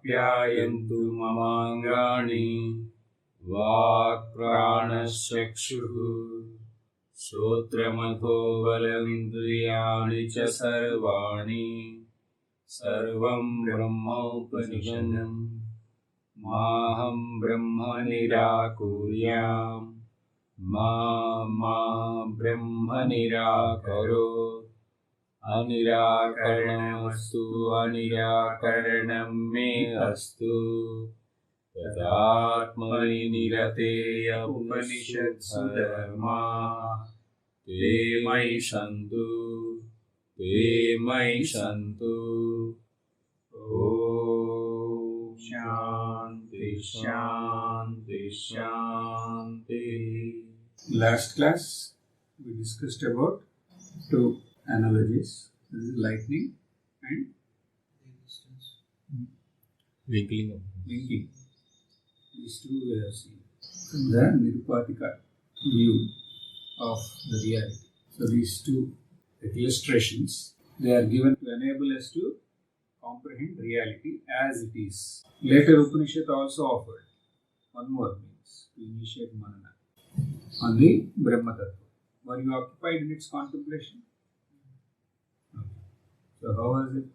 आप्यायन्तु ममाङ्गानि वाक्प्राणश्चक्षुः श्रोत्रमथो बलमिन्द्रियाणि च सर्वाणि सर्वं ब्रह्मोपनिषदम् माहं ब्रह्म निराकुर्याम् मा ब्रह्म निराकरोत् अनिराकरणमस्तु अनिराकरणं मे अस्तु तदात्मनि निरतेय उपनिषत्सु धर्मा ते मयि सन्तु ॐ शान्ति शान्ति शान्ति. Last class we discussed about two analogies. This is lightning and winking. These two we have seen from the Nirupatika view of the reality. So these two illustrations, they are given to enable us to comprehend reality as it is. Later Upanishad also offered one more means to initiate manana on the Brahma Tattva. Were you occupied in its contemplation? Okay. So how was it?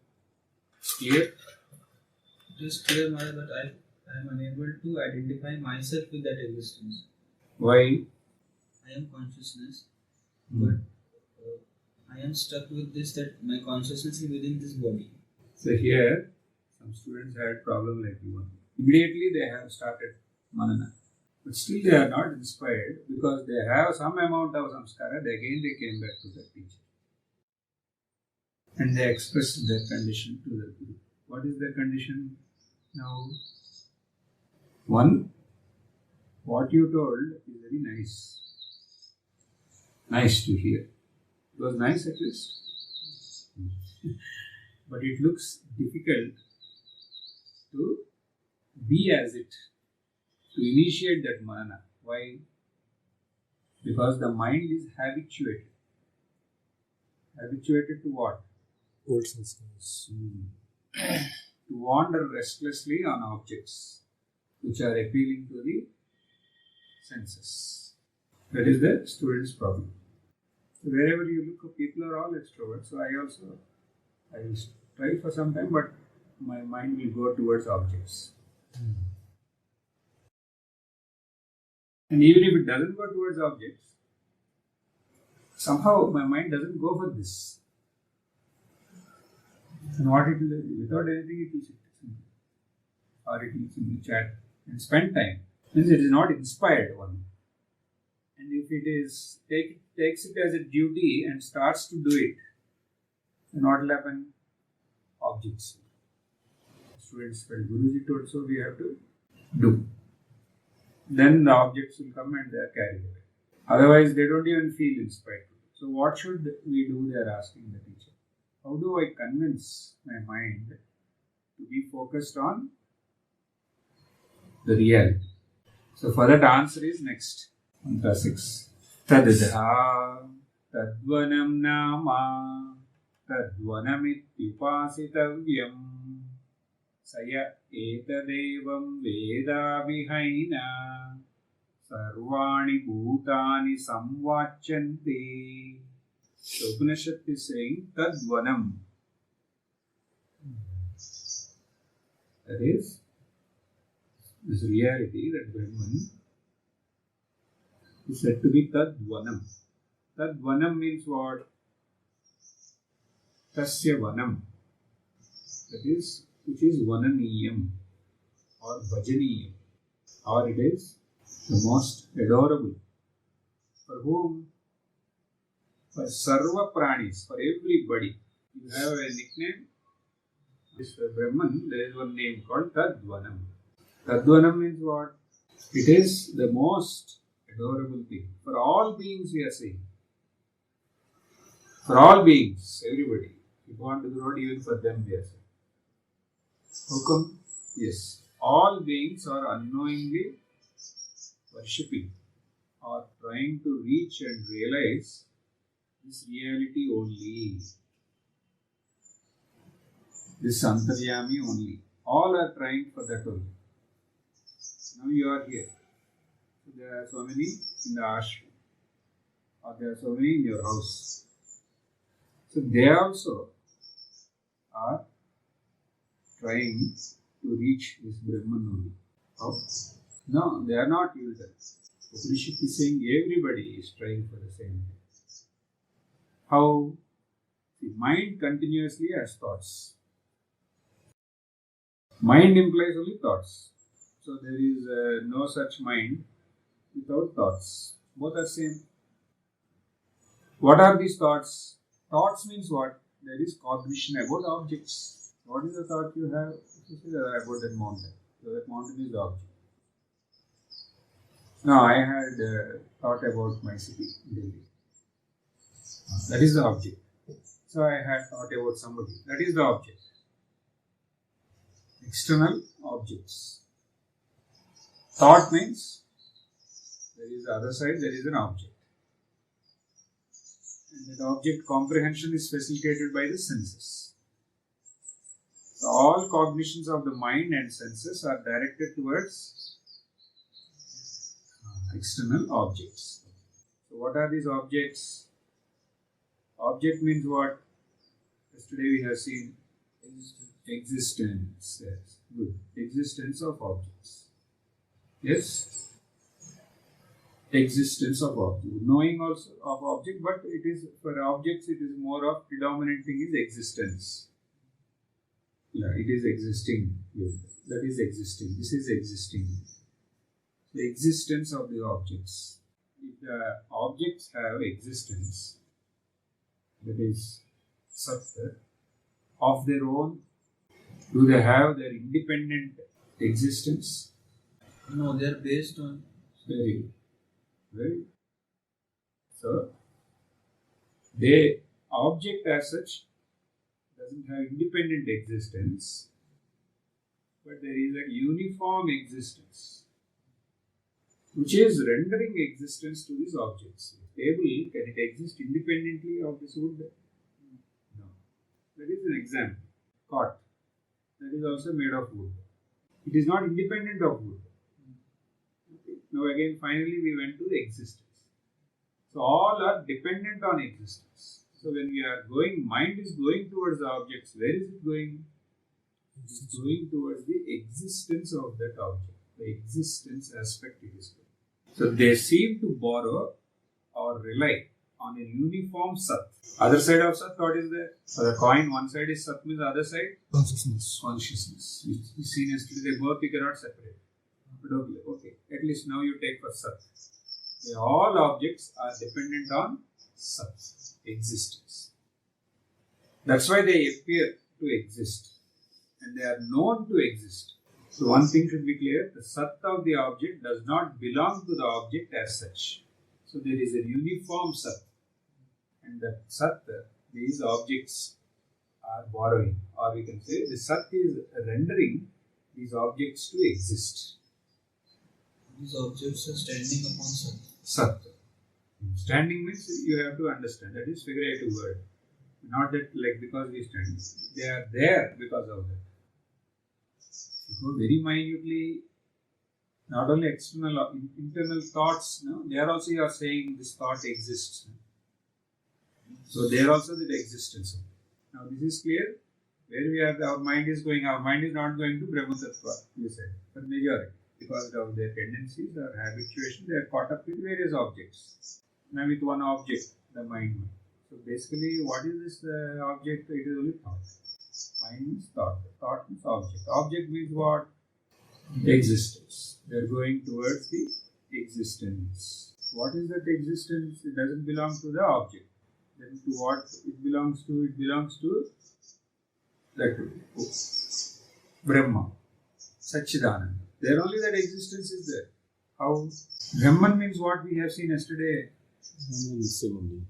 Clear? It is clear, Maharaj, but I am unable to identify myself with that existence. Why? I am consciousness, but I am stuck with this, that my consciousness is within this body. So here, some students had problem like you. Immediately they have started manana. But still they are not inspired because they have some amount of samskara. Again they came back to their teacher. And they expressed their condition to the guru. What is their condition now? One, what you told is very nice. Nice to hear. It was nice at least. But it looks difficult to be as it, to initiate that manana. Why? Because the mind is habituated. Habituated to what? Old senses. To wander restlessly on objects which are appealing to the senses. That is the student's problem. So wherever you look, people are all extroverts. So I will try for some time, but my mind will go towards objects. And even if it doesn't go towards objects, somehow my mind doesn't go for this. And what it will do, without anything, it will sit or it will simply chat and spend time. Means it is not inspired one. And if it is takes it as a duty and starts to do it, then what will happen? Objects. Students felt Guruji told so we have to do. Then the objects will come and they are carried away. Otherwise they don't even feel inspired. So what should we do? They are asking the teacher. How do I convince my mind to be focused on the reality? So for that answer is next. Mantra 6. Tadha tadvanam nama tadvanamityupasitavyam saya etadevam veda vihaina sarvani bhutani samvachanti. So Upanishad is saying tadvanam. That is this reality, that Brahman is said to be tadvanam. Tadvanam means what? Tasya vanam. That is, which is vananiyam or bhajaniyam, or it is the most adorable. For whom? For sarva pranis, for everybody. You have a nickname. This Brahman, there is one name called Tadvanam. Tadvanam means what? It is the most adorable thing. For all beings we are saying. For all beings, everybody. If you want to do it, even for them we are saying. How come? Yes. All beings are unknowingly worshipping or trying to reach and realize this reality only. This Antaryami only. All are trying for that only. Now you are here. So there are so many in the ashram, or there are so many in your house. So they also are trying to reach this Brahman only. How? No, they are not able to. Upanishad is saying everybody is trying for the same thing. How? The mind continuously has thoughts. Mind implies only thoughts. So there is no such mind without thoughts. Both are same. What are these thoughts? Thoughts means what? There is cognition about objects. What is the thought you have about that mountain? So that mountain is the object. Now I had thought about my city, Delhi. That is the object. So I had thought about somebody. That is the object. External objects. Thought means there is the other side, there is an object. And that object comprehension is facilitated by the senses. So all cognitions of the mind and senses are directed towards external objects. So what are these objects? Object means what? Yesterday we have seen existence. Yes, good. Existence of objects. Yes? Existence of object. Knowing also of object, but it is for objects it is more of predominant thing is existence. Yeah, it is existing. That is existing. This is existing. The existence of the objects. If the objects have existence, that is Satya, of their own, do they have their independent existence? No, they are based on. Very good. Very good. So, the object as such doesn't have independent existence, but there is a uniform existence which is rendering existence to these objects. Table, can it exist independently of this wood? No. That is an example. Cot. That is also made of wood. It is not independent of wood. Okay. Now again, finally we went to the existence. So all are dependent on existence. So when we are going, mind is going towards the objects. Where is it going? It is going towards the existence of that object. The existence aspect it is going. So they seem to borrow or rely on a uniform Sat. Other side of Sat, what is there? For the coin, one side is Sat, means the other side? Consciousness. Consciousness. We seen yesterday, they both you cannot separate. But okay, at least now you take for Sat. All objects are dependent on Sat, existence. That's why they appear to exist. And they are known to exist. So one thing should be clear, the Sat of the object does not belong to the object as such. So there is a uniform Sat. And that Sat, these objects are borrowing. Or we can say the Sat is rendering these objects to exist. These objects are standing upon Sat. Sat. Standing means you have to understand. That is figurative word. Not that like because we stand. They are there because of that. You go very minutely, not only external, internal thoughts, no? There also you are saying this thought exists. So there also the existence. Now this is clear. Where we are, our mind is going, our mind is not going to Brahma Tattva, you said, for majority. Because of their tendencies or habituation, they are caught up with various objects. Now with one object, the mind. So basically, what is this object? It is only thought. Mind means thought. Thought means object. Object means what? Existence. They are going towards the existence. What is that existence? It doesn't belong to the object. Then to what it belongs to? It belongs to that Brahma, Satchidananda. There only that existence is there. How? Brahman means what we have seen yesterday. One is same only.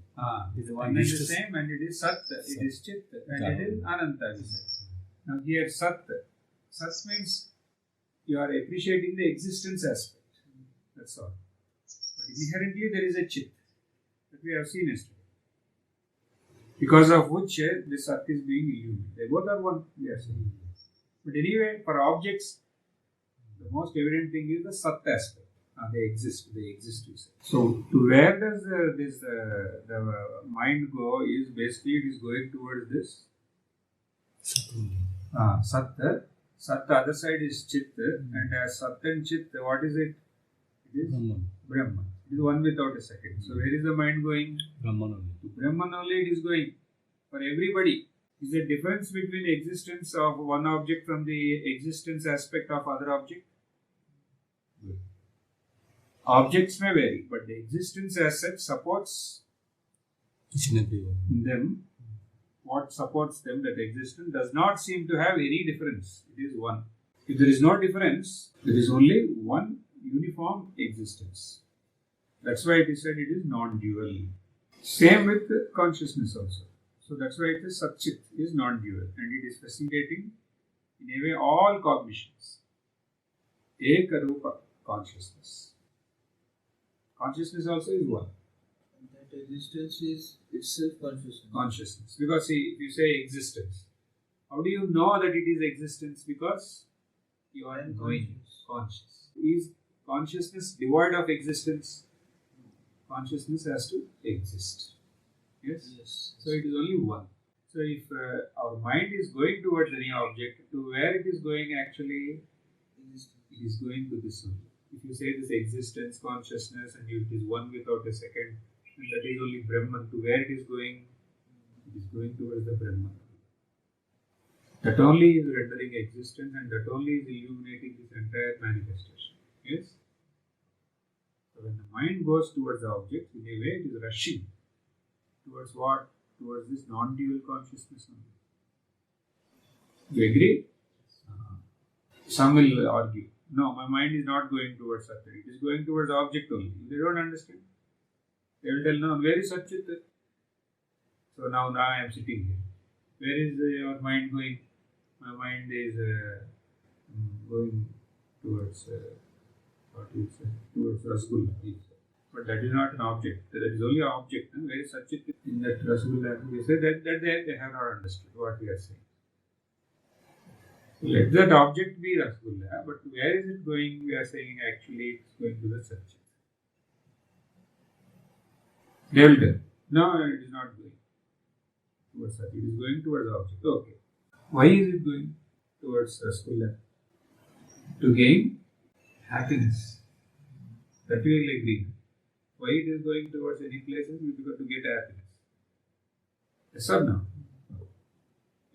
The one is the same and it is Sat, it is Chit, and it is Ananta. Now here Sat. Sat means you are appreciating the existence aspect. That's all. But inherently there is a Chit that we have seen yesterday. Because of which the Sat is being illuminated. They both are one, we are saying. But anyway, for objects, the most evident thing is the Sat aspect. They exist, you say. So, to where does the mind go is basically it is going towards this Sat. Sat, the other side is Chit, and as Sat and Chit, what is it? It is Brahman. It is one without a second. So, where is the mind going? Brahman only. To Brahman only it is going. For everybody. Is there a difference between existence of one object from the existence aspect of other object? Good. Objects may vary, but the existence as such supports Each and every one. them. What supports them, that existence, does not seem to have any difference. It is one. If there is no difference, there is only one uniform existence. That's why it is said it is non-dual. Same with consciousness also. So that's why it is Satchit is non-dual, and it is facilitating in a way all cognitions. Ekarupa consciousness. Consciousness also is one. And that existence is itself consciousness. Consciousness. Because see, if you say existence, how do you know that it is existence? Because you are knowing conscious. Is consciousness devoid of existence? Consciousness has to exist. Yes? So it is only one. So if our mind is going towards any object, to where it is going actually, it is going to this only. If you say this existence, consciousness, and it is one without a second, and that is only Brahman, to where it is going towards the Brahman. That only is rendering existence, and that only is illuminating this entire manifestation. Yes? So when the mind goes towards the object, in a way it is rushing. Towards what? Towards this non-dual consciousness only. You agree? Some will argue, no, my mind is not going towards Satya. It is going towards object only. They don't understand. They will tell, no, where is Satchit? So now I am sitting here. Where is your mind going? My mind is going towards, what you say, towards Rasgulla. But that is not an object. That is only an object. Where is Satchit? In that Rasgulla, we say that they have not understood what we are saying. So let that object be Rasgulla, but where is it going? We are saying actually it's going to the Satchit. They will tell, no, it is not going towards Satchit. It is going towards the object. Okay. Why is it going towards Rasgulla? To gain happiness. That we will agree. Why it is going towards any places? Because to get happiness. Yes or no?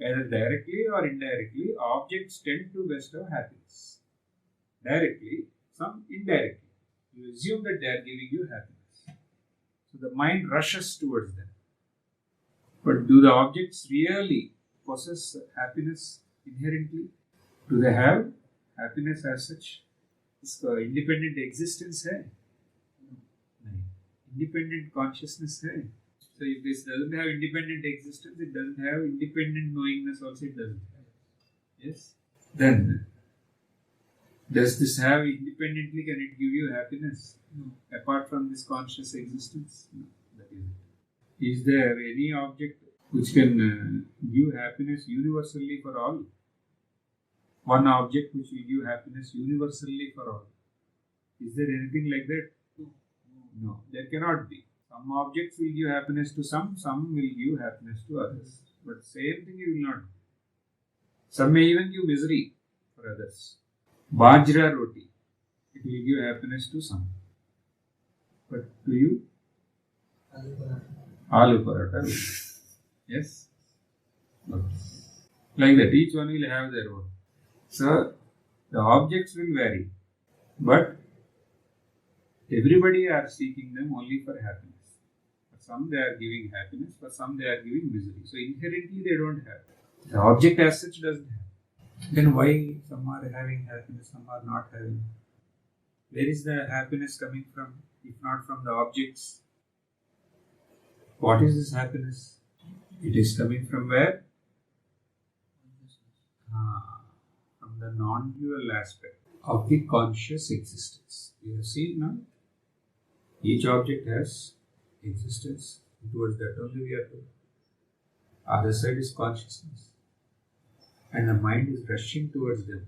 Either directly or indirectly, objects tend to bestow happiness. Directly, some indirectly. You assume that they are giving you happiness. So the mind rushes towards them. But do the objects really possess happiness inherently? Do they have happiness as such? Is independent existence hai? No. Independent consciousness hai? So if this doesn't have independent existence, it doesn't have independent knowingness also, it doesn't have. Yes? Then, does this have independently, can it give you happiness? No. Apart from this conscious existence? No. That is it. Is there any object which can give happiness universally for all? One object which will give happiness universally for all. Is there anything like that? No, there cannot be. Some objects will give happiness to some will give happiness to others. But same thing you will not do. Some may even give misery for others. Bajra roti, it will give happiness to some. But to you? Aloo paratha. Yes? Okay. Like that, each one will have their own. So, the objects will vary. But everybody are seeking them only for happiness. For some they are giving happiness, for some they are giving misery. So inherently they don't have. The object as such doesn't have. Then why some are having happiness, some are not having? Where is the happiness coming from, if not from the objects? What is this happiness? It is coming from where? From the non-dual aspect of the conscious existence. You have seen now? Each object has existence. Towards that only we are to. Other side is consciousness. and the mind is rushing towards them.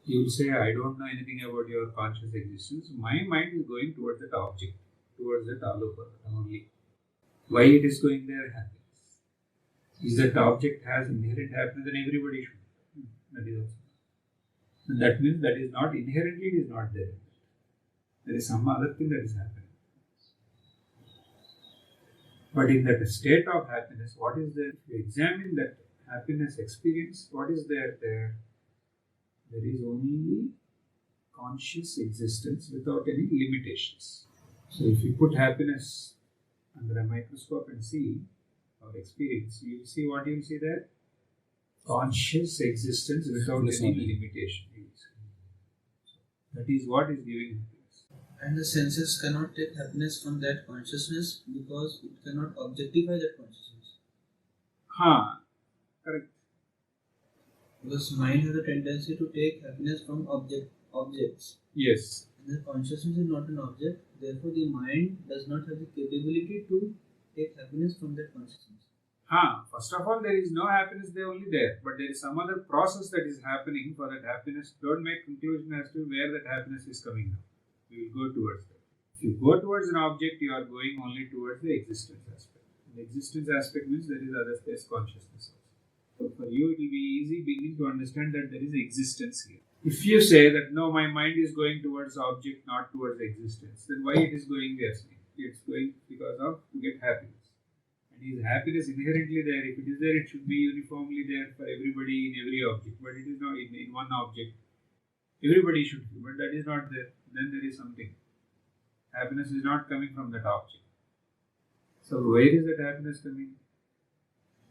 You will say, I don't know anything about your conscious existence. My mind is going towards that object, towards that alopa only. Why it is going there? Happiness. Is that object has inherent happiness, then everybody should. That is also. And that means that is not inherently, it is not there. There is some other thing that is happening. But in that state of happiness, what is there? If you examine that happiness experience, what is there? There is only conscious existence without any limitations. So if you put happiness under a microscope and see or experience, you will see what you will see there? Conscious existence without any limitation. That is what is giving happiness. And the senses cannot take happiness from that consciousness because it cannot objectify that consciousness. Correct. Because mind has a tendency to take happiness from objects. Yes. And the consciousness is not an object, therefore the mind does not have the capability to take happiness from that consciousness. First of all, there is no happiness there, only there. But there is some other process that is happening for that happiness. Don't make conclusion as to where that happiness is coming now. We will go towards that. If you go towards an object, you are going only towards the existence aspect. The existence aspect means there is other space consciousness also. So for you, it will be easy beginning to understand that there is existence here. If you say that no, my mind is going towards object, not towards existence, then why it is going there? It's going because of to get happiness. And is happiness inherently there? If it is there, it should be uniformly there for everybody in every object. But it is not in one object. Everybody should be, but that is not there. Then there is something. Happiness is not coming from that object. So where is that happiness coming?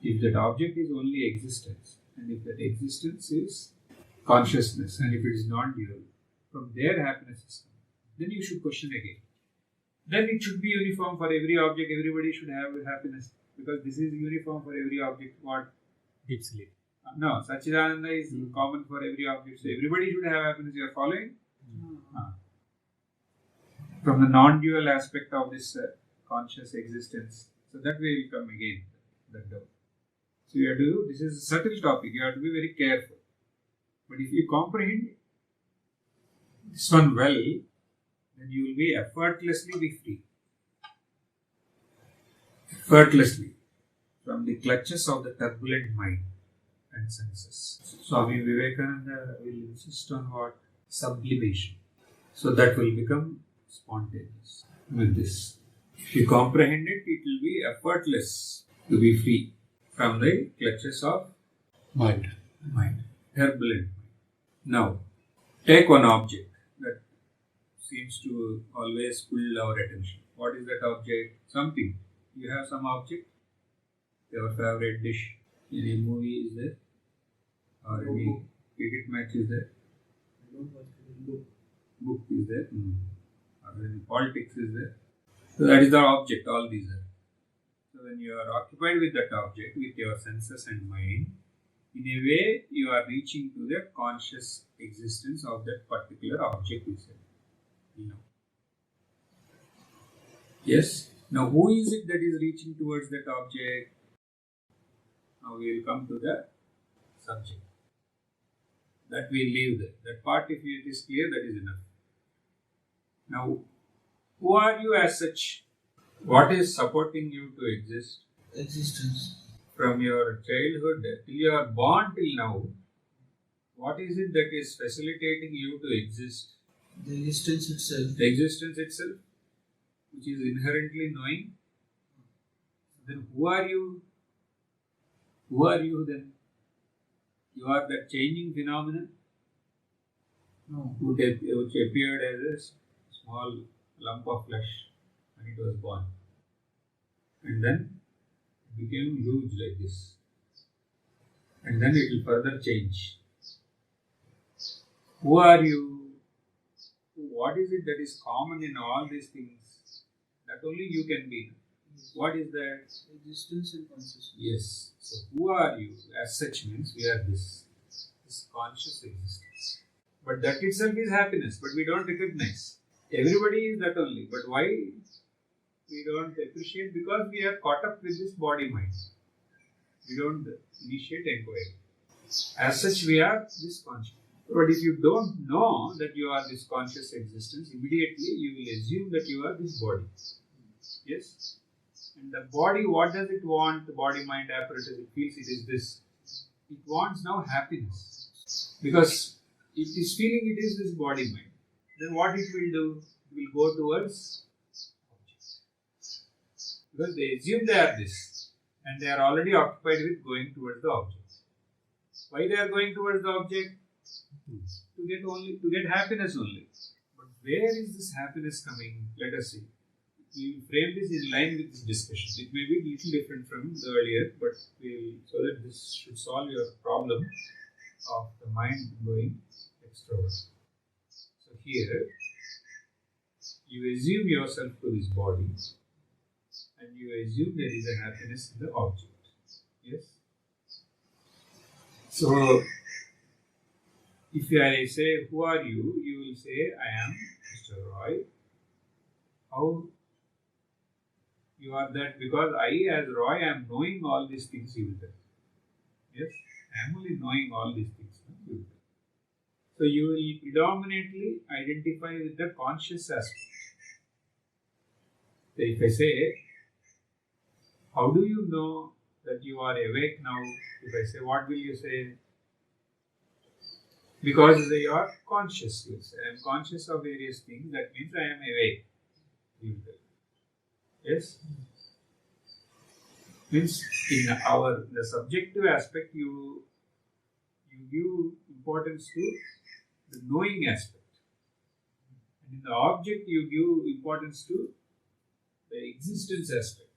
If that object is only existence, and if that existence is consciousness, and if it is non-dual, from there happiness is coming. Then you should question again. Then it should be uniform for every object. Everybody should have happiness because this is uniform for every object. What? Deep sleep. No, Satchidananda is common for every object. So everybody should have happiness. You are following? From the non-dual aspect of this conscious existence. So that way will come again. That doubt. So you have to, this is a subtle topic. You have to be very careful. But if you comprehend this one well, then you will be effortlessly be free. Effortlessly. From the clutches of the turbulent mind and senses. Swami Vivekananda will insist on what? Sublimation. So that will become spontaneous with this. If you comprehend it, it will be effortless to be free from the clutches of Mind. Turbulent mind. Now, take one object that seems to always pull our attention. What is that object? Something. You have some object. Your favorite dish in a movie is there, or any cricket match is there. I don't watch it. Book is there, or any politics is there. So that is the object. All these are. So when you are occupied with that object, with your senses and mind, in a way you are reaching to the conscious existence of that particular object itself. Yes. Now who is it that is reaching towards that object? Now we will come to the subject. That we leave there. That part, if it is clear, that is enough. Now, who are you as such? What is supporting you to exist? Existence. From your childhood till you are born till now, what is it that is facilitating you to exist? The existence itself. The existence itself, which is inherently knowing. Then who are you? Who are you then? You are that changing phenomenon No. which appeared as a small lump of flesh when it was born. And then it became huge like this. And then it will further change. Who are you? What is it that is common in all these things? That only you can be. What is that? Existence and consciousness. Yes. So who are you? As such means we are this conscious existence. But that itself is happiness, but we don't recognize. Everybody is that only. But why we don't appreciate? Because we are caught up with this body mind. We don't initiate inquiry. As such, we are this conscious. But if you don't know that you are this conscious existence, immediately you will assume that you are this body. Yes? And the body, what does it want? The body, mind apparatus, it feels it is this. It wants now happiness. Because it is feeling it is this body, mind. Then what it will do? It will go towards object. Because they assume they are this. And they are already occupied with going towards the object. Why they are going towards the object? To get happiness only. But where is this happiness coming? Let us see. We will frame this in line with this discussion. It may be a little different from the earlier, but so that this should solve your problem of the mind going extrovert. So here, you assume yourself to this body, and you assume there is a happiness in the object. Yes? So, if I say, who are you? You will say, I am Mr. Roy. How you are that? Because I, as Roy, am knowing all these things, you will tell. Yes? I am only knowing all these things. You will tell. So, you will predominantly identify with the conscious aspect. So, if I say, how do you know that you are awake now? If I say, what will you say? Because you are conscious. You say, I am conscious of various things. That means I am awake. You will tell. Yes? Means in the subjective aspect, you give importance to the knowing aspect. And in the object, you give importance to the existence aspect.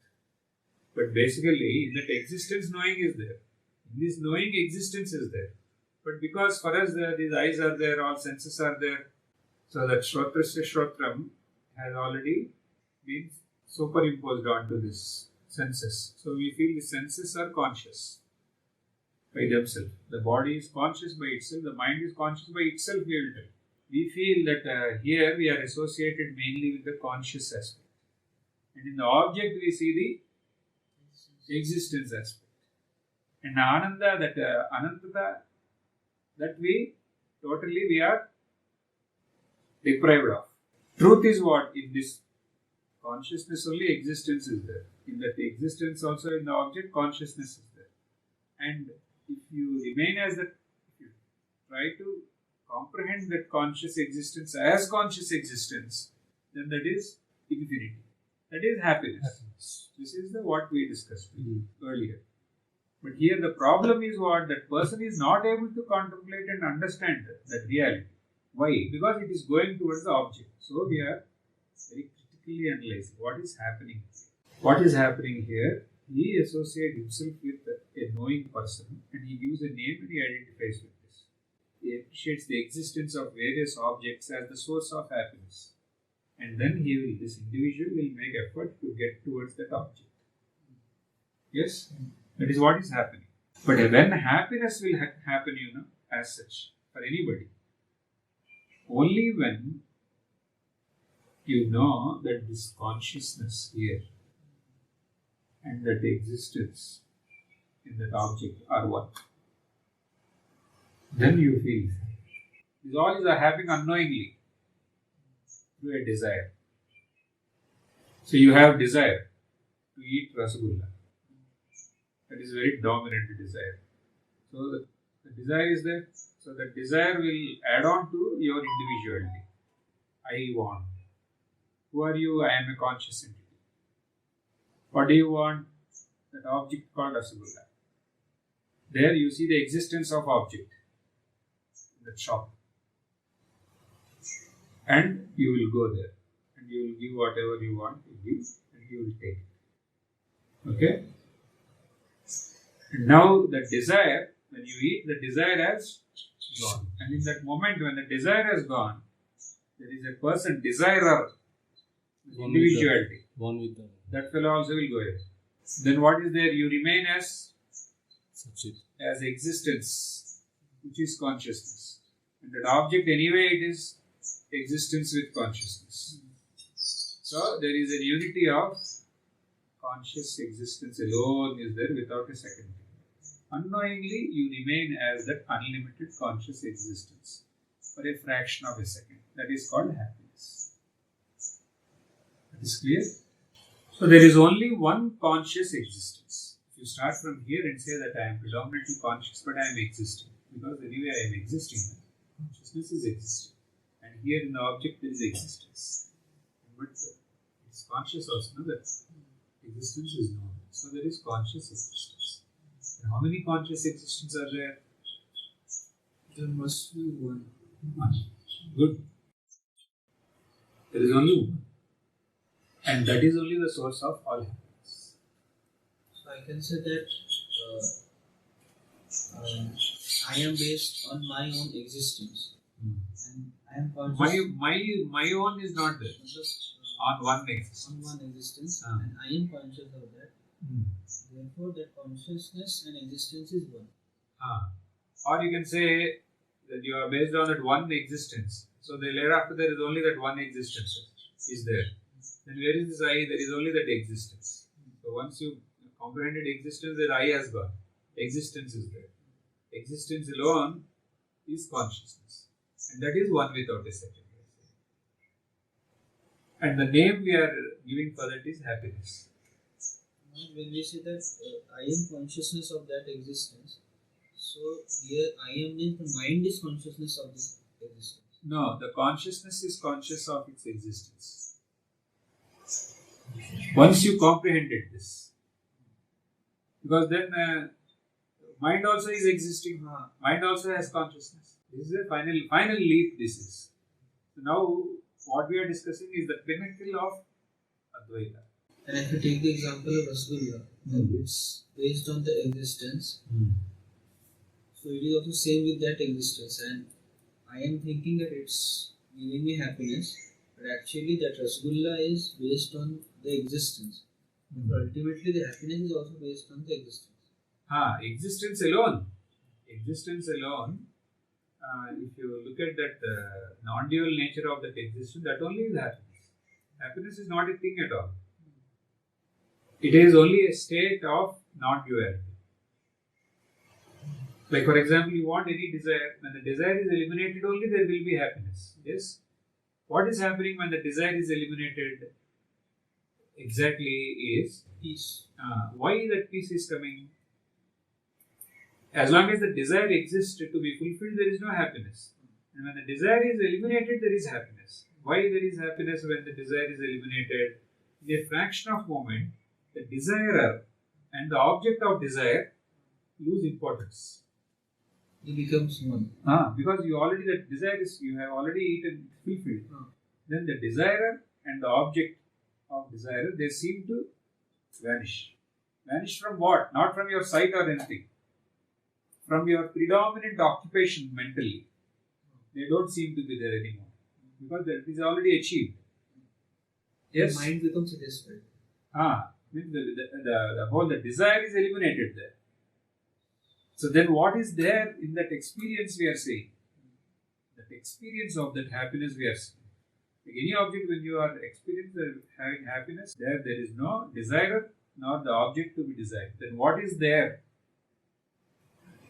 But basically, in that existence, knowing is there. In this knowing, existence is there. But because for us, these eyes are there, all senses are there, so that Shrotrasya Shrotram has already been superimposed onto this senses. So we feel the senses are conscious by themselves. The body is conscious by itself, the mind is conscious by itself, we will tell. We feel that here we are associated mainly with the conscious aspect. And in the object we see the existence aspect. And Ananda, that Anantata, that we are deprived of. Truth is what? In this consciousness only existence is there. In that existence also in the object, consciousness is there. And if you remain as that, if you try to comprehend that conscious existence as conscious existence, then that is infinity. That is happiness. This is what we discussed earlier. But here the problem is what? That person is not able to contemplate and understand that reality. Why? Because it is going towards the object. So we are very critically analyzing what is happening. What is happening here? He associates himself with a knowing person and he gives a name and he identifies with this. He appreciates the existence of various objects as the source of happiness. And then this individual will make effort to get towards that object. Yes? That is what is happening. But when happiness will happen, as such, for anybody, only when you know that this consciousness here and that existence in that object are one. Then you feel. These all are happening unknowingly through a desire. So you have desire to eat Rasagulla. That is a very dominant desire. So the desire is there. So that desire will add on to your individuality. I want. Who are you? I am a conscious entity. What do you want? That object called Rasagulla. There you see the existence of object in that shop. And you will go there. And you will give whatever you want to give and you will take it. Okay? And now the desire, when you eat, the desire has gone. And in that moment when the desire has gone, there is a person, desirer, individuality. One with the That fellow also will go away. Then what is there? You remain as existence, which is consciousness. And that object anyway it is existence with consciousness. So there is a unity of conscious existence alone is there without a second thing. Unknowingly, you remain as that unlimited conscious existence for a fraction of a second. That is called happiness. That is clear? So there is only one conscious existence. If you start from here and say that I am predominantly conscious but I am existing, because anyway I am existing, consciousness is existing. And here in the object there is existence. But it's conscious also, no? That existence is known. So there is conscious existence. And how many conscious existences are there? There must be one. One. Good. There is only one. And that is only the source of all happiness. So I can say that I am based on my own existence. And I am conscious. My own is not there. On one existence. On one existence, and I am conscious of that. Therefore, that consciousness and existence is one. Or you can say that you are based on that one existence. So thereafter there is only that one existence is there. Then where is this I? There is only that existence. So once you comprehended existence, that I has gone. Existence is there. Existence alone is consciousness. And that is one without a second. And the name we are giving for that is happiness. When we say that I am consciousness of that existence, so here I am means the mind is consciousness of this existence. No, the consciousness is conscious of its existence. Once you comprehended this, because then mind also is existing. Mind also has consciousness. This is a final leap. This is. So now what we are discussing is the pinnacle of Advaita. And if you take the example of Rasgulla, it's based on the existence. So it is also same with that existence. And I am thinking that it's giving me happiness, but actually that Rasgulla is based on the existence. But ultimately the happiness is also based on the existence. Existence alone. Existence alone. If you look at that non-dual nature of that existence, that only is happiness. Happiness is not a thing at all. It is only a state of non-duality. Like for example, you want any desire. When the desire is eliminated only, there will be happiness. Yes? What is happening when the desire is eliminated exactly is Peace. why that peace is coming? As long as the desire exists to be fulfilled, there is no happiness. And when the desire is eliminated, there is happiness. Why there is happiness when the desire is eliminated? In a fraction of moment, the desirer and the object of desire lose importance. It becomes one. Because you already, that desire is, you have already eaten, fulfilled. Then the desirer and the object of desire, they seem to vanish. Vanish from what? Not from your sight or anything. From your predominant occupation mentally. They don't seem to be there anymore. Because that is already achieved. Yes? The mind becomes satisfied. Means the whole the desire is eliminated there. So then what is there in that experience we are saying? That experience of that happiness we are saying. Like any object, when you are experiencing having happiness, there is no desire nor the object to be desired. Then what is there?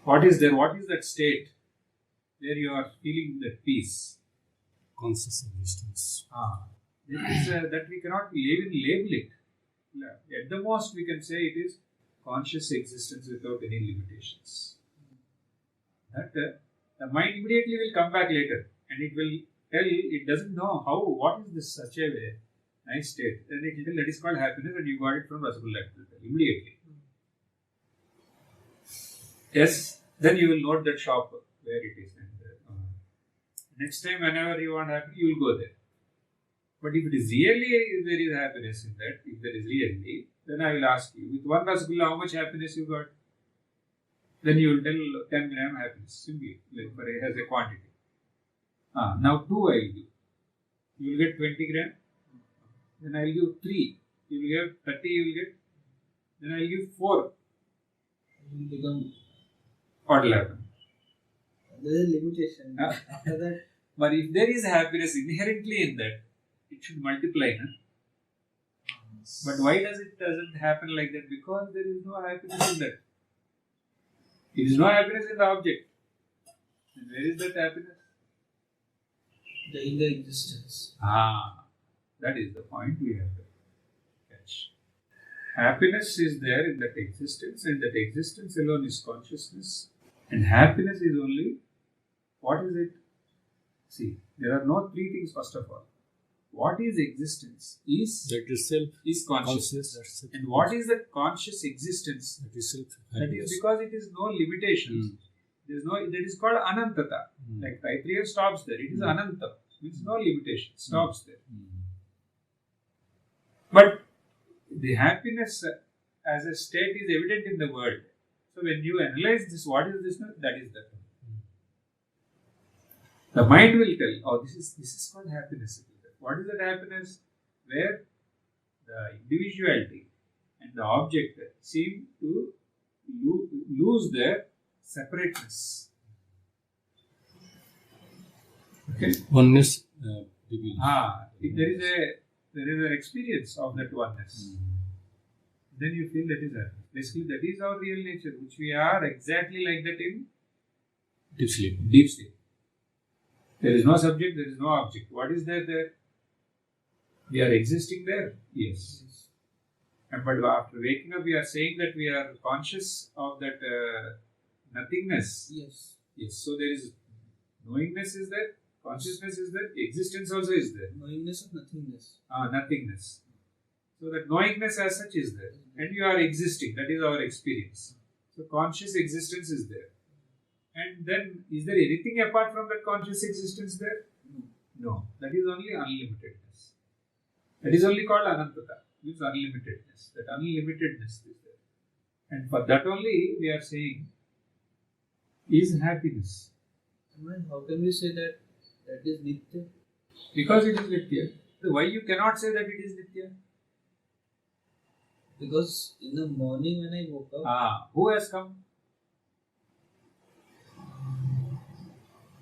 What is there? What is that state where you are feeling that peace? Conscious existence. That we cannot even label it. At the most, we can say it is conscious existence without any limitations. That the mind immediately will come back later and it will tell, it doesn't know what is this such a nice state. Then it will tell that is called happiness and you got it from Rasgulla immediately. Yes, then you will note that shop where it is. And next time, whenever you want happiness, you will go there. But if it is really, there is happiness in that, if there is really, then I will ask you, with one Rasgulla, how much happiness you got? Then you will tell 10 gram happiness, simply, like for as a quantity. Now 2 I will give. You will get 20 gram. Then I will give 3. You will get 30, you will get. Then I will give 4. You will become. What will happen? There is a limitation. After that. But if there is happiness inherently in that, it should multiply. But why doesn't happen like that? Because there is no happiness in that. There is no happiness in the object. And where is that happiness? In the existence. That is the point we have to catch. Happiness is there in that existence, and that existence alone is consciousness. And happiness is only, what is it? See, there are no three things first of all. What is existence? That is self. Is consciousness. That's it. And what is the conscious existence? That is self. That is because it is no limitations. There is no. That is called anantata. Like Taittiriya stops there. It is ananta. Means no limitation. Stops there. But the happiness as a state is evident in the world. So when you analyze this, what is this? That is that. The mind will tell, oh, this is called happiness. What is that happiness? Where the individuality and the object seem to lose their separateness. Okay. Oneness. There is an experience of that oneness. Then you feel that is happiness. Basically, that is our real nature, which we are exactly like that in Deep sleep. deep sleep. There is no subject, there is no object. What is there? We are existing there. Yes. But after waking up, we are saying that we are conscious of that nothingness. Yes. Yes. So there is knowingness is there, consciousness is there, existence also is there. Knowingness of nothingness. Nothingness. So that knowingness as such is there. And you are existing. That is our experience. So conscious existence is there. And then, is there anything apart from that conscious existence there? No. That is only unlimitedness. That is only called anantata. Means unlimitedness. That unlimitedness is there. And for that only we are saying is happiness. And how can we say that is nitya? Because it is nitya. So why you cannot say that it is nitya? Because in the morning when I woke up, who has come?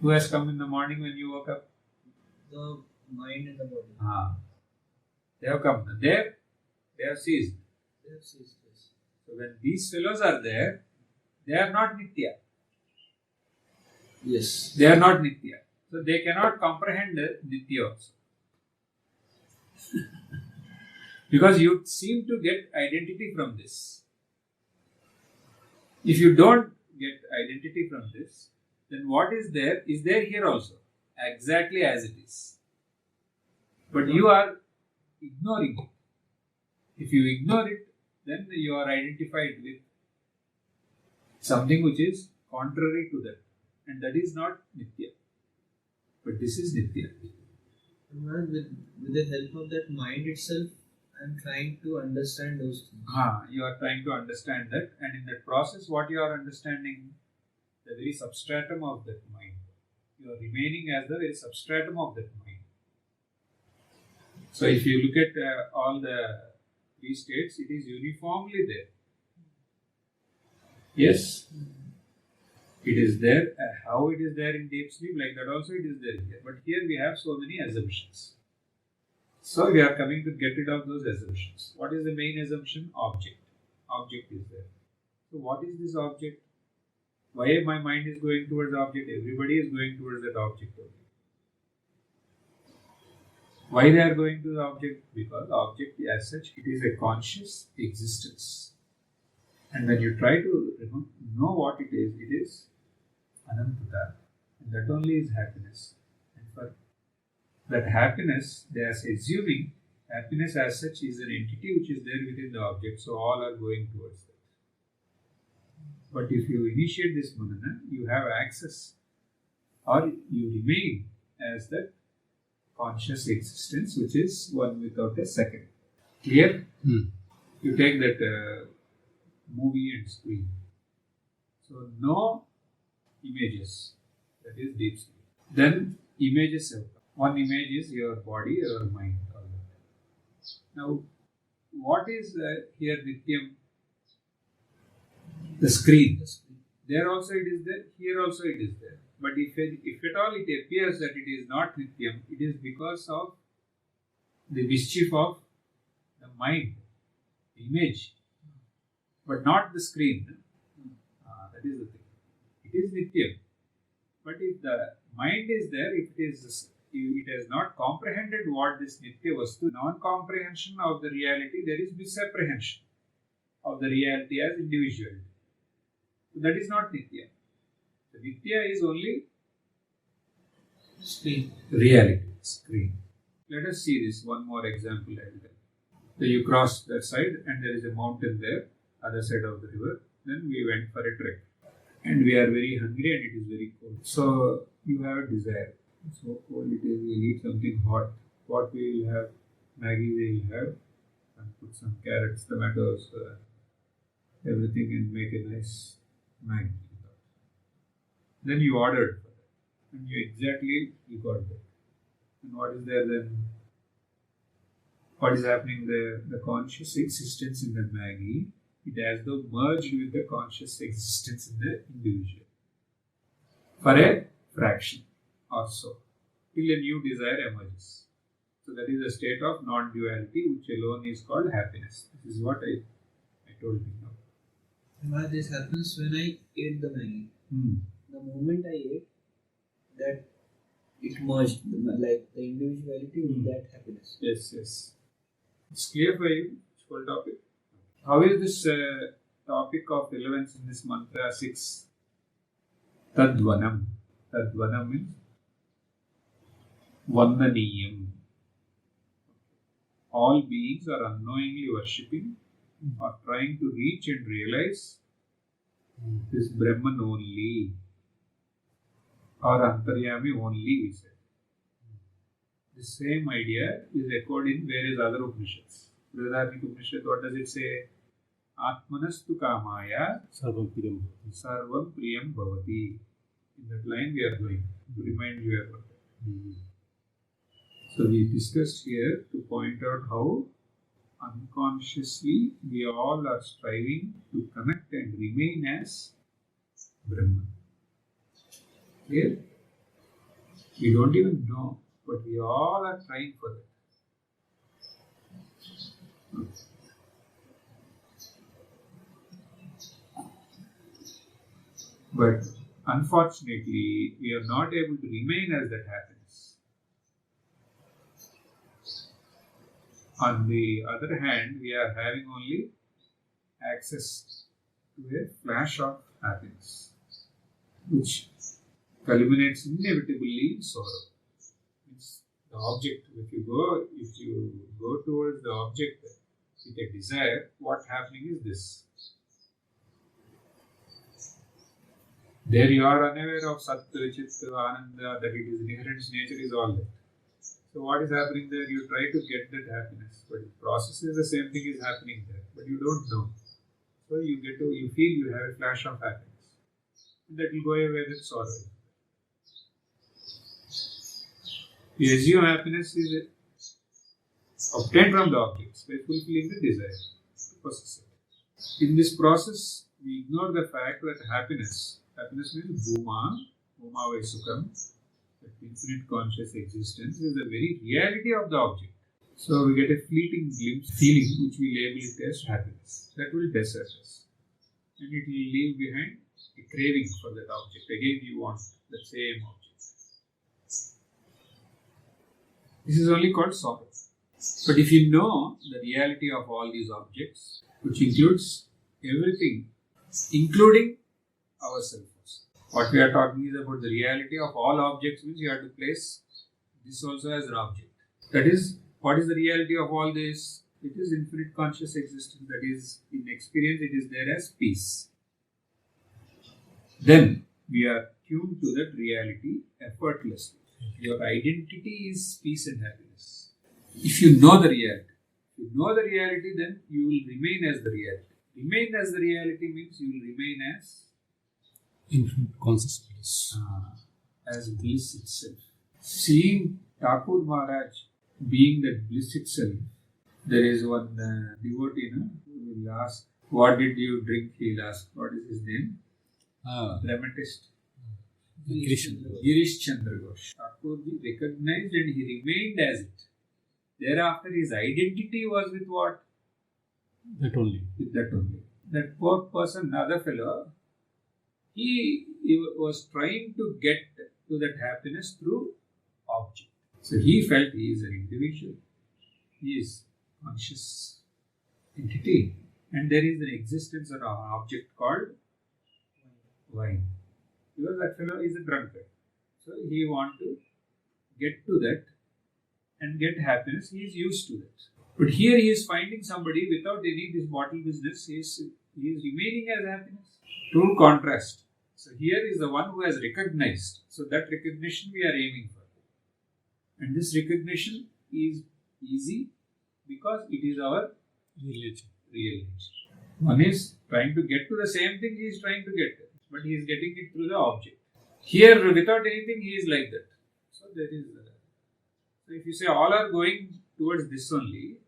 Who has come in the morning when you woke up? the mind and the body. They have come. There, they have ceased. They have ceased, yes. So when these fellows are there, they are not nitya. Yes. They are not nitya. So they cannot comprehend nitya also. Because you seem to get identity from this. If you don't get identity from this, then what is there here also, exactly as it is. But you are ignoring it. If you ignore it, then you are identified with something which is contrary to that. And that is not nitya. But this is nitya. With the help of that mind itself, I am trying to understand those things. You are trying to understand that, and in that process, what you are understanding, the very substratum of that mind. You are remaining as the very substratum of that mind. So, if you look at all the three states, it is uniformly there. Yes, it is there. How it is there in deep sleep, like that also it is there here. But here we have so many assumptions. So we are coming to get rid of those assumptions. What is the main assumption? Object. Object is there. So what is this object? Why my mind is going towards object? Everybody is going towards that object only. Why they are going to the object? Because object as such, it is a conscious existence. And when you try to know what it is anantata. And that only is happiness. And for that happiness, they are assuming happiness as such is an entity which is there within the object, so all are going towards that. But if you initiate this manana, you have access, or you remain as that conscious existence which is one without a second. Clear? You take that movie and screen. So no images, that is deep sleep. Then images have come. One image is your body, your mind. All that. Now, what is here Nityam? The screen. There also it is there, here also it is there. But if at all it appears that it is not Nityam, it is because of the mischief of the mind, the image, but not the screen. That is the thing. It is Nityam. But if the mind is there, if it has not comprehended what this Nitya Vastu, non-comprehension of the reality, there is misapprehension of the reality as individuality. So that is not Nitya. The Nitya is only Screen. reality, screen. Let us see this one more example. So you cross that side and there is a mountain there, other side of the river. Then we went for a trek. And we are very hungry and it is very cold. So you have a desire. So cold it is, we need something hot. What we will have? Maggi we will have. And put some carrots, tomatoes, everything and make a nice Maggi. Then you ordered for that. And you got that. And what is there then? What is happening there? The conscious existence in the Maggi, it has though merged with the conscious existence in the individual for a fraction or so, till a new desire emerges. So that is a state of non-duality which alone is called happiness. This is what I told you now. Why this happens when I ate the Maggi? The moment I ate, that it merged, like the individuality with that happiness. Yes. It's clear for you, this whole topic. How is this topic of relevance in this mantra 6? Tadvanam. Tadvanam means Vandaniyam. All beings are unknowingly worshipping or trying to reach and realize this Brahman only or Antaryami only, we said. The same idea is echoed in various other Upanishads. Brihadaranyaka Upanishad, what does it say? Atmanastu kamaya Sarvam priyam bhavati. In that line we are going to remind you about that. So we discussed here to point out how unconsciously we all are striving to connect and remain as Brahman. Clear? We don't even know, but we all are trying for that. But unfortunately, we are not able to remain as that happiness. On the other hand, we are having only access to a flash of happiness, which culminates inevitably in sorrow. It's the object. If you go towards the object with a desire, what's happening is this. There you are unaware of Sat, Chit, Ananda, that it is inherent nature is all that. So what is happening there? You try to get that happiness, but the process is the same thing is happening there, but you don't know. So you feel you have a flash of happiness. And that will go away with sorrow. You assume happiness is obtained from the objects by fulfilling the desire to possess it. In this process, we ignore the fact that happiness means Bhuma vai Sukham, that infinite conscious existence is the very reality of the object. So we get a fleeting glimpse, feeling which we label it as happiness. That will desert us. And it will leave behind a craving for that object. Again you want the same object. This is only called sorrow. But if you know the reality of all these objects, which includes everything, including ourselves. What we are talking is about the reality of all objects, means you have to place this also as an object. That is, what is the reality of all this? It is infinite conscious existence. That is, in experience, it is there as peace. Then we are tuned to that reality effortlessly. Your identity is peace and happiness. If you know the reality, then you will remain as the reality. Remain as the reality means you will remain as infinite consciousness. As bliss itself. Seeing Thakur Maharaj being that bliss itself, there is one devotee who will ask, what did you drink? He'll ask, what is his name? Dramatist. Girish Chandra Ghosh. Thakurji recognized and he remained as it. Thereafter his identity was with what? That only. With that only. That poor person, another fellow, he was trying to get to that happiness through object. So he felt he is an individual. He is conscious entity. And there is an existence of an object called wine. Because that fellow is a drunkard. So he wants to get to that and get happiness. He is used to that. But here he is finding somebody without any this bottle business. He is remaining as happiness. True contrast. So here is the one who has recognized. So that recognition we are aiming for. And this recognition is easy because it is our real nature. One is trying to get to the same thing he is trying to get, but he is getting it through the object. Here, without anything, he is like that. So there is. So if you say all are going towards this only,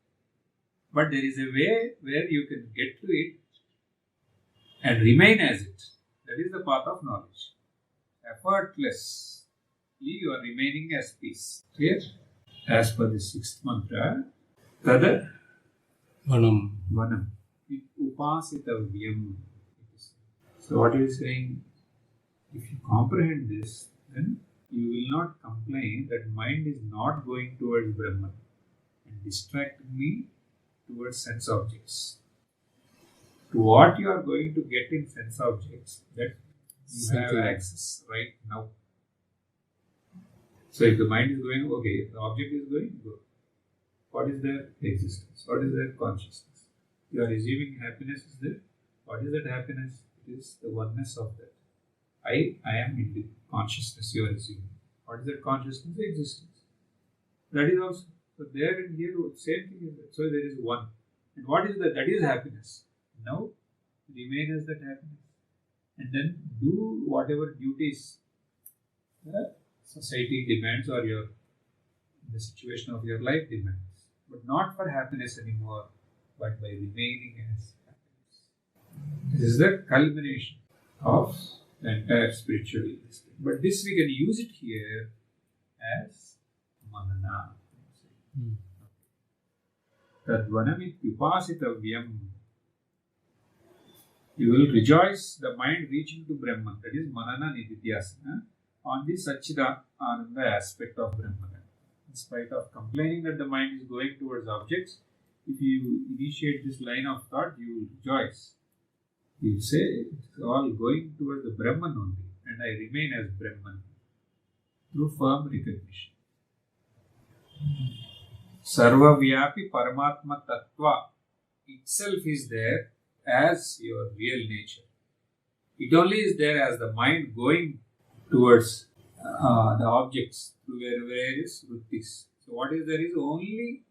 but there is a way where you can get to it and remain as it. That is the path of knowledge. Effortlessly, you are remaining as peace. Clear? As per the sixth mantra, Tada Vanam. Upasitavyam. So what he is saying, if you comprehend this, then you will not complain that mind is not going towards Brahman and distracting me towards sense objects. To what you are going to get in sense objects, that you have access right now. So if the mind is going, okay, if the object is going, go. What is their existence? What is their consciousness? You are assuming happiness is there. What is that happiness? It is the oneness of that. I am in the consciousness you are assuming. What is that consciousness? Existence. That is also. So there and here, same thing is that. So there is one. And what is that? That is happiness. Now, remain as that happiness. And then do whatever duties the society demands or the situation of your life demands. But not for happiness anymore, but by remaining as happiness. This is the culmination of the entire spiritual existence. But this we can use it here as manana. Tadvanamityupasitavyam. You will rejoice the mind reaching to Brahman, that is manana nididhyasana, on the Satchidananda aspect of Brahman. In spite of complaining that the mind is going towards objects, if you initiate this line of thought, you will rejoice. You will say, it's all going towards the Brahman only, and I remain as Brahman through firm recognition. Sarva Vyapi Paramatma Tattva itself is there as your real nature. It only is there as the mind going towards the objects through various vrittis. So what is there is only,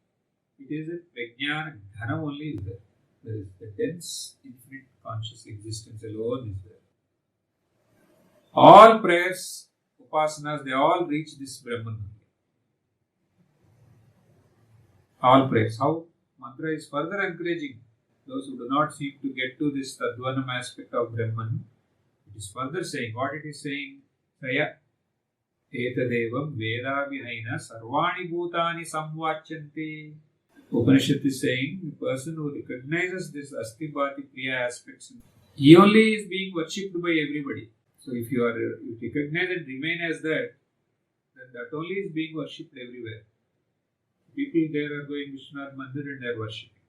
it is a prajnana ghana only is there. There is the dense, infinite conscious existence alone is there. All prayers, upasanas, they all reach this Brahman. All prayers. How? Mantra is further encouraging those who do not seem to get to this Tadvanam aspect of Brahman. It is further saying, what it is saying? Saya etadevam veda vihaina sarvani bhutani samvachanti. Upanishad is saying, the person who recognizes this Asti Bhati Priya aspects, he only is being worshipped by everybody. So if you recognize and remain as that, then that only is being worshipped everywhere. People there are going Vishwanath Mandir and they are worshipping.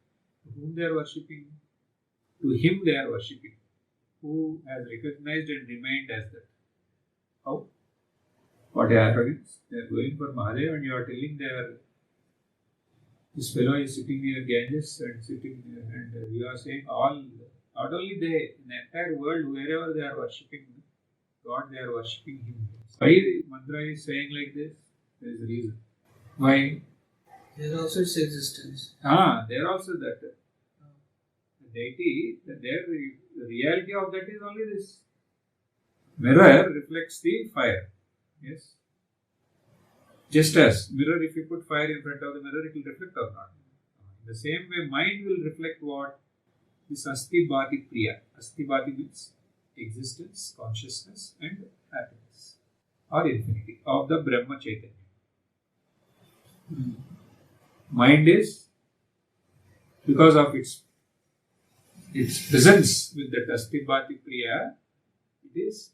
To whom they are worshipping? To him they are worshipping, who has recognized and remained as that. How? What arrogance? They are going for Mahadev and you are telling this fellow is sitting near Ganges and sitting there, and you are saying all, not only they, in the entire world, wherever they are worshipping God, they are worshipping Him. Why the mantra is saying like this? There is a reason. Why? There also its existence. There also that. The deity, the reality of that is only this. Mirror reflects the fire. Yes. Just as mirror, if you put fire in front of the mirror, it will reflect or not. In the same way, mind will reflect what? This Asti Bhati Priya. Asti Bhati means existence, consciousness and happiness or infinity of the Brahma Chaitanya. Mind is, because of its presence with the Asti Bhati Priya, It is,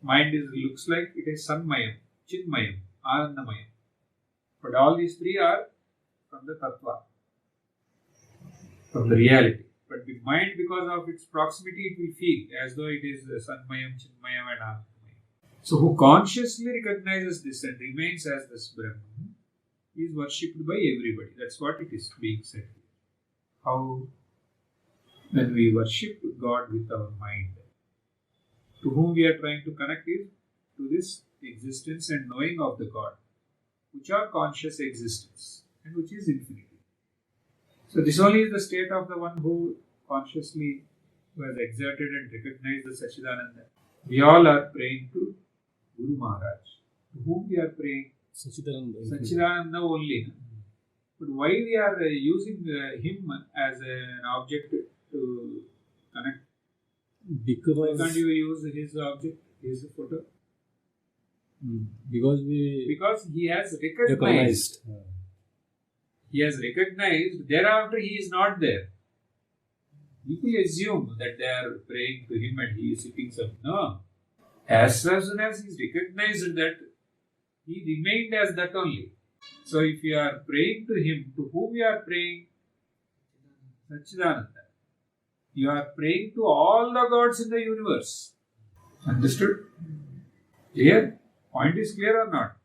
mind looks like it is Sanmayam, Chinmayam, Anandamayam. But all these three are from the Tattva, from the reality. But the mind, because of its proximity, it will feel as though it is Sanmayam, Chinmayam and Anandamayam. So who consciously recognizes this and remains as this Brahman is worshipped by everybody. That's what it is being said here. How? When we worship God with our mind, to whom we are trying to connect is to this existence and knowing of the God, which are conscious existence and which is infinity. So this only is the state of the one who consciously has exerted and recognized the Sachidananda. We all are praying to Guru Maharaj. To whom we are praying? Sachidananda only. But why we are using him as an object to connect? Because Why can't you use his object, his photo? Because he has recognized. He has recognized, thereafter he is not there. People assume that they are praying to him and he is sitting somewhere. No. As soon as he is recognized that, he remained as that only. So if you are praying to him, to whom you are praying? Sachidananda. You are praying to all the gods in the universe. Understood? Clear? Point is clear or not?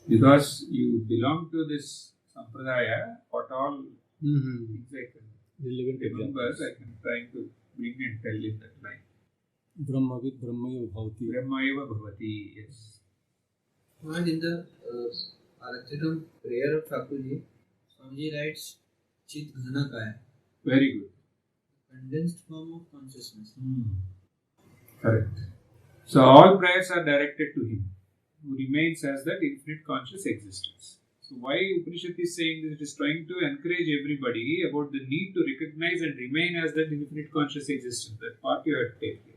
Because you belong to this Sampradaya, what all things I can remember, I can try to bring and tell in that line. Brahmavid Brahmaya Bhavati. Brahmayeva Bhavati, yes. And in the Arathitam prayer of Thakurji, Swamiji writes Chit Ghanakaya, Very good. condensed form of consciousness. Correct. So all prayers are directed to him, who remains as that infinite conscious existence. So why Upanishad is saying this? It is trying to encourage everybody about the need to recognize and remain as that infinite conscious existence. That part you have to take here.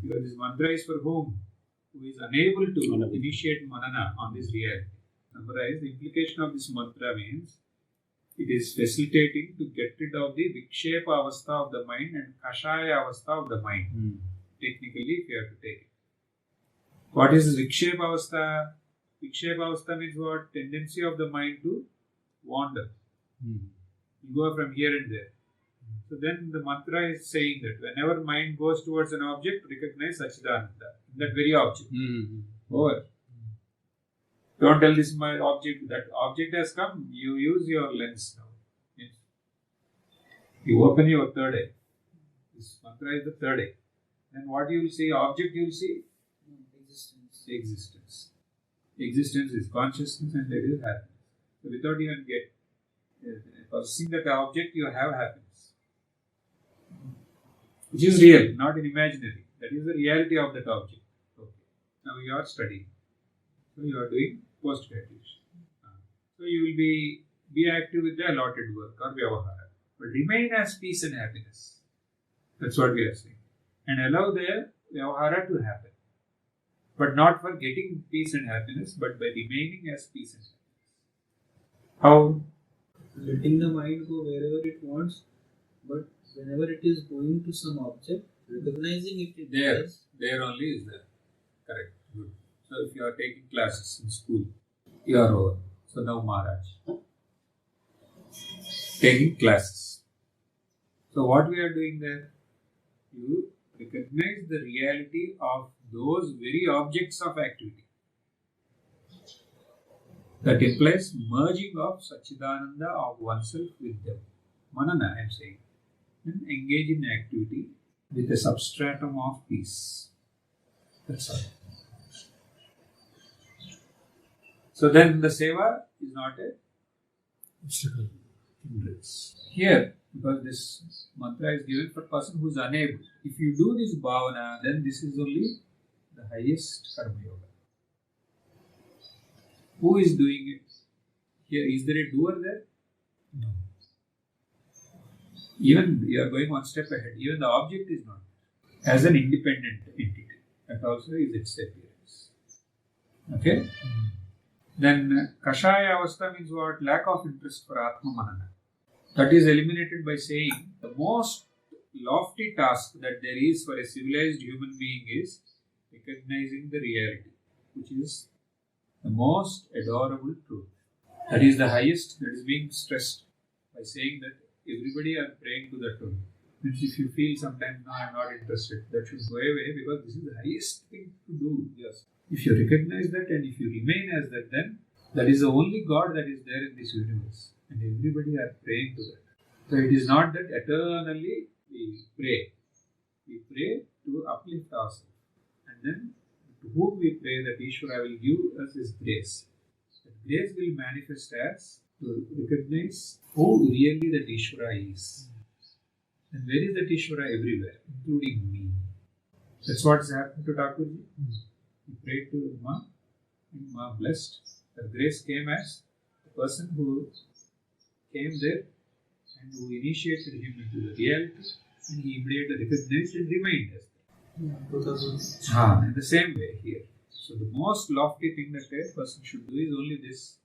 Because this mantra is for whom? Who is unable to initiate manana on this reality. Summarize, the implication of this mantra means it is facilitating to get rid of the vikshepa avastha of the mind and kashaya avastha of the mind. Technically, if you have to take it. What is vikshepa avastha? Vikshepa avastha means what? Tendency of the mind to wander. You go from here and there. So then the mantra is saying that whenever mind goes towards an object, recognize Sachidananda, that very object. Over. Don't tell this my object, that object has come, you use your lens now. Yes. You open your third eye. This mantra is the third eye. Then what you will see? Object you will see? Existence. Existence is consciousness and there is happiness. So without even possessing that object, you have happiness. Which is real, not an imaginary. That is the reality of that object. Okay. Now you are studying. So you are doing post-graduation. So you will be active with the allotted work or vyavahara. But remain as peace and happiness. That's what we are saying. And allow the vyavahara to happen. But not for getting peace and happiness, but by remaining as peace and happiness. How? Letting the mind go wherever it wants, but whenever it is going to some object, recognizing it there only is there. Correct. Good. So if you are taking classes in school, you are over. So now Maharaj. Taking classes. So what we are doing there? You recognize the reality of those very objects of activity. That implies merging of Sachidananda of oneself with them. Manana, I am saying. And engage in activity with a substratum of peace. That's all. So then the seva is not a Obstacle. hindrance. Here, because this mantra is given for a person who is unable. If you do this bhavana, then this is only the highest karma yoga. Who is doing it? Here, is there a doer there? No. Even you are going one step ahead. Even the object is not as an independent entity. That also is its appearance. Okay? Then kashaya avastha means what? Lack of interest for atma manana. That is eliminated by saying the most lofty task that there is for a civilized human being is recognizing the reality, which is the most adorable truth. That is the highest that is being stressed by saying that everybody are praying to that truth. Means if you feel sometimes, no, I am not interested, that should go away because this is the highest thing to do. Yes. If you recognize that and if you remain as that, then that is the only God that is there in this universe. And everybody are praying to that. So it is not that eternally we pray. We pray to uplift ourselves. And then to whom we pray that Ishvara will give us His grace. That grace will manifest as to recognize who really that Ishvara is. And where is that Ishvara? Everywhere, including me. That's what has happened to Thakurji. He prayed to Ma, and Ma blessed. The grace came as the person who came there and who initiated him into the reality, and he immediately recognized and remained as that. In the same way here. So the most lofty thing that a person should do is only this,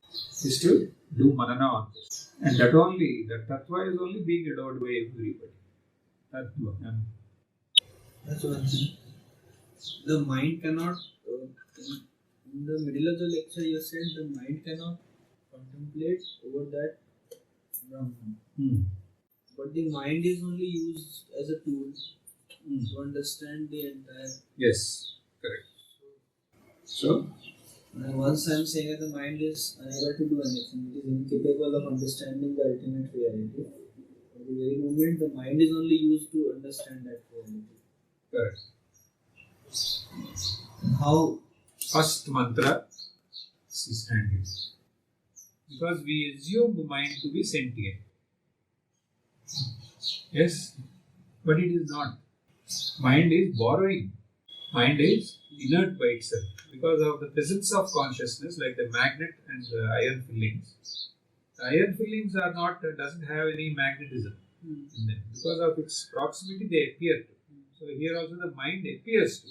is to do manana on this. And that only, that tattva is only being adored by everybody. Tattva. That's one thing. The mind cannot, in the middle of the lecture you said the mind cannot contemplate over that Brahman. But the mind is only used as a tool to understand the entire. Yes, correct. So, once I am saying that the mind is unable to do anything, it is incapable of understanding the ultimate reality. At the very moment, the mind is only used to understand that reality. correct. How? First mantra is handled. Because we assume the mind to be sentient. Yes, but it is not. Mind is borrowing. Mind is inert by itself. Because of the presence of consciousness, like the magnet and the iron fillings. The iron fillings are not, doesn't have any magnetism in them. Because of its proximity, they appear to. So here also the mind appears to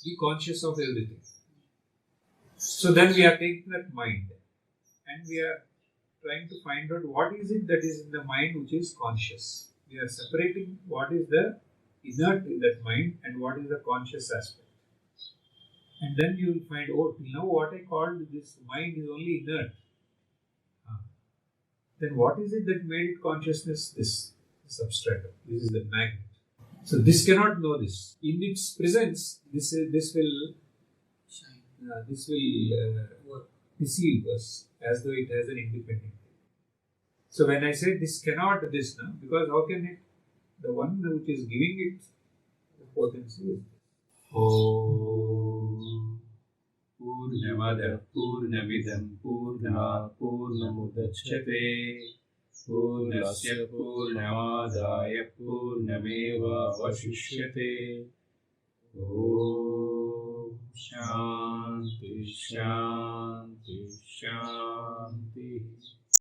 be conscious of everything. So then we are taking that mind and we are trying to find out what is it that is in the mind which is conscious. We are separating what is the inert in that mind and what is the conscious aspect. And then you will find, oh, till now what I called this mind is only inert. Then what is it that made it consciousness? This substratum. This is the magnet. So this cannot know this. In its presence, this will deceive us as though it has an independent. So when I say this cannot this now, because how can it? The one which is giving it the potency is Om Purnamada Purnamidam Purnat Purnamudachyate Purnasya Purnamadaya Purnameva Vasishyate Om Shanti Shanti